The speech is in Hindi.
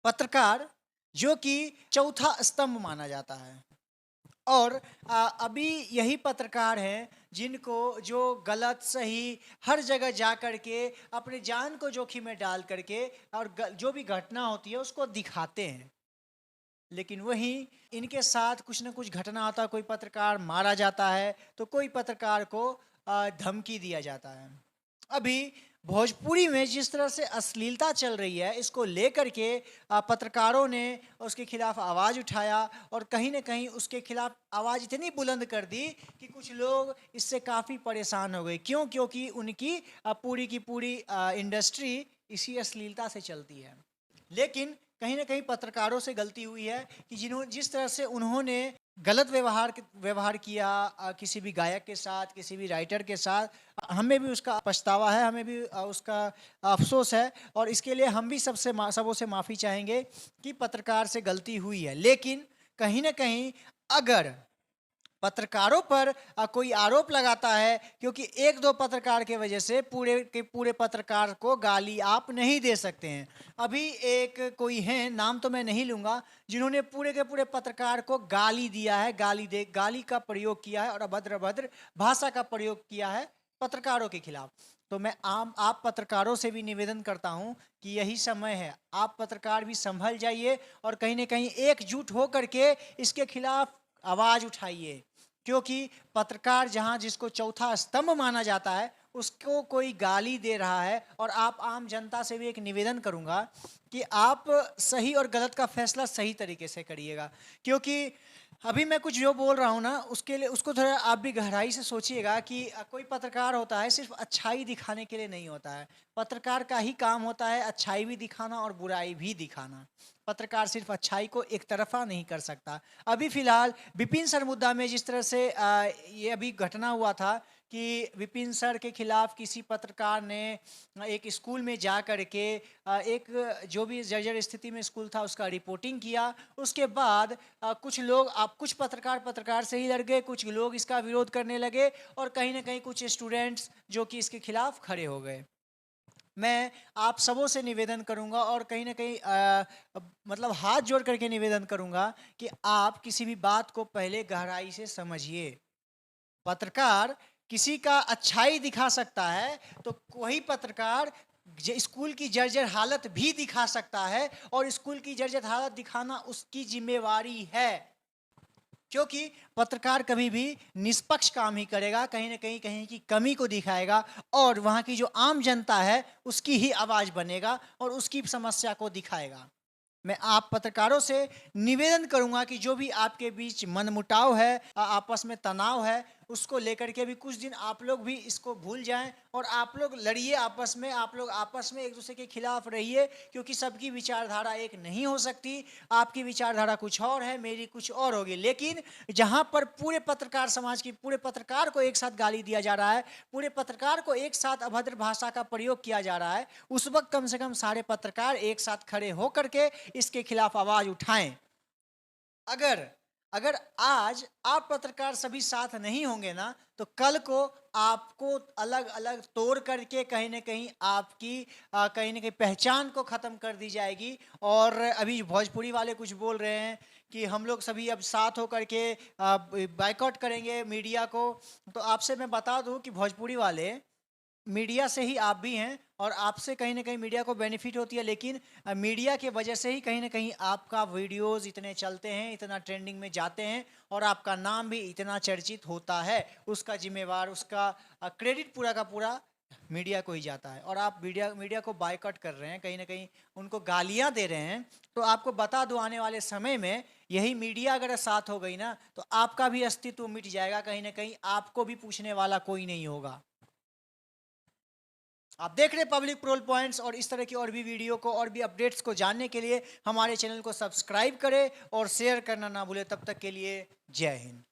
पत्रकार जो कि चौथा स्तंभ माना जाता है और अभी यही पत्रकार हैं जिनको जो गलत सही हर जगह जा करके अपने जान को जोखिम में डाल करके और जो भी घटना होती है उसको दिखाते हैं। लेकिन वहीं इनके साथ कुछ ना कुछ घटना होता है, कोई पत्रकार मारा जाता है तो कोई पत्रकार को धमकी दिया जाता है। अभी भोजपुरी में जिस तरह से अश्लीलता चल रही है इसको लेकर के पत्रकारों ने उसके खिलाफ आवाज़ उठाया और कहीं ना कहीं उसके खिलाफ आवाज़ इतनी बुलंद कर दी कि कुछ लोग इससे काफ़ी परेशान हो गए। क्यों? क्योंकि उनकी पूरी की पूरी इंडस्ट्री इसी अश्लीलता से चलती है। लेकिन कहीं ना कहीं पत्रकारों से गलती हुई है कि जिस तरह से उन्होंने गलत व्यवहार किया किसी भी गायक के साथ, किसी भी राइटर के साथ, हमें भी उसका पछतावा है, हमें भी उसका अफसोस है और इसके लिए हम भी सबों से माफ़ी चाहेंगे कि पत्रकार से गलती हुई है। लेकिन कहीं ना कहीं अगर पत्रकारों पर कोई आरोप लगाता है क्योंकि एक दो पत्रकार के वजह से पूरे के पूरे पत्रकार को गाली आप नहीं दे सकते हैं। अभी एक कोई है, नाम तो मैं नहीं लूँगा, जिन्होंने पूरे के पूरे पत्रकार को गाली दिया है, गाली का प्रयोग किया है और अभद्र अभद्र भाषा का प्रयोग किया है पत्रकारों के खिलाफ। तो मैं आप पत्रकारों से भी निवेदन करता हूं कि यही समय है, आप पत्रकार भी संभल जाइए और कहीं ना कहीं एकजुट होकर के इसके खिलाफ आवाज़ उठाइए। क्योंकि पत्रकार जहां जिसको चौथा स्तंभ माना जाता है उसको कोई गाली दे रहा है। और आप आम जनता से भी एक निवेदन करूंगा कि आप सही और गलत का फैसला सही तरीके से करिएगा। क्योंकि अभी मैं कुछ जो बोल रहा हूँ ना उसके लिए उसको थोड़ा आप भी गहराई से सोचिएगा कि कोई पत्रकार होता है सिर्फ अच्छाई दिखाने के लिए नहीं होता है। पत्रकार का ही काम होता है अच्छाई भी दिखाना और बुराई भी दिखाना। पत्रकार सिर्फ अच्छाई को एक तरफा नहीं कर सकता। अभी फिलहाल विपिन सर मुद्दा में जिस तरह से ये अभी घटना हुआ था कि विपिन सर के खिलाफ किसी पत्रकार ने एक स्कूल में जा कर के एक जो भी जर्जर स्थिति में स्कूल था उसका रिपोर्टिंग किया। उसके बाद कुछ पत्रकार से ही लड़ गए, कुछ लोग इसका विरोध करने लगे और कहीं ना कहीं कुछ स्टूडेंट्स जो कि इसके खिलाफ खड़े हो गए। मैं आप सबों से निवेदन करूंगा और कहीं ना कहीं मतलब हाथ जोड़ करके निवेदन करूंगा कि आप किसी भी बात को पहले गहराई से समझिए। पत्रकार किसी का अच्छाई दिखा सकता है तो वही पत्रकार स्कूल की जर्जर हालत भी दिखा सकता है और स्कूल की जर्जर हालत दिखाना उसकी जिम्मेवारी है। क्योंकि पत्रकार कभी भी निष्पक्ष काम ही करेगा, कहीं ना कहीं की कमी को दिखाएगा और वहाँ की जो आम जनता है उसकी ही आवाज़ बनेगा और उसकी समस्या को दिखाएगा। मैं आप पत्रकारों से निवेदन करूंगा कि जो भी आपके बीच मनमुटाव है, आपस में तनाव है, उसको लेकर के भी कुछ दिन आप लोग भी इसको भूल जाएं और आप लोग लड़िए आपस में, आप लोग आपस में एक दूसरे के खिलाफ रहिए। क्योंकि सबकी विचारधारा एक नहीं हो सकती। आपकी विचारधारा कुछ और है, मेरी कुछ और होगी। लेकिन जहां पर पूरे पत्रकार समाज की पूरे पत्रकार को एक साथ गाली दिया जा रहा है, पूरे पत्रकार को एक साथ अभद्र भाषा का प्रयोग किया जा रहा है, उस वक्त कम से कम सारे पत्रकार एक साथ खड़े होकर के इसके खिलाफ आवाज उठाएं। अगर अगर आज आप पत्रकार सभी साथ नहीं होंगे ना तो कल को आपको अलग अलग तोड़ करके कहीं ना कहीं आपकी कहीं ना कहीं पहचान को ख़त्म कर दी जाएगी। और अभी भोजपुरी वाले कुछ बोल रहे हैं कि हम लोग सभी अब साथ होकर के बाइकआउट करेंगे मीडिया को। तो आपसे मैं बता दूं कि भोजपुरी वाले मीडिया से ही आप भी हैं और आपसे कहीं ना कहीं मीडिया को बेनिफिट होती है। लेकिन मीडिया के वजह से ही कहीं ना कहीं आपका वीडियोस इतने चलते हैं, इतना ट्रेंडिंग में जाते हैं और आपका नाम भी इतना चर्चित होता है। उसका जिम्मेवार, उसका क्रेडिट पूरा का पूरा मीडिया को ही जाता है। और आप मीडिया को बायकॉट कर रहे हैं, कहीं ना कहीं उनको गालियां दे रहे हैं। तो आपको बता दो आने वाले समय में यही मीडिया अगर साथ हो गई ना तो आपका भी अस्तित्व मिट जाएगा। कहीं ना कहीं आपको भी पूछने वाला कोई नहीं होगा। आप देख रहे पब्लिक प्रोल पॉइंट्स और इस तरह की और भी वीडियो को और भी अपडेट्स को जानने के लिए हमारे चैनल को सब्सक्राइब करें और शेयर करना ना भूलें। तब तक के लिए जय हिंद।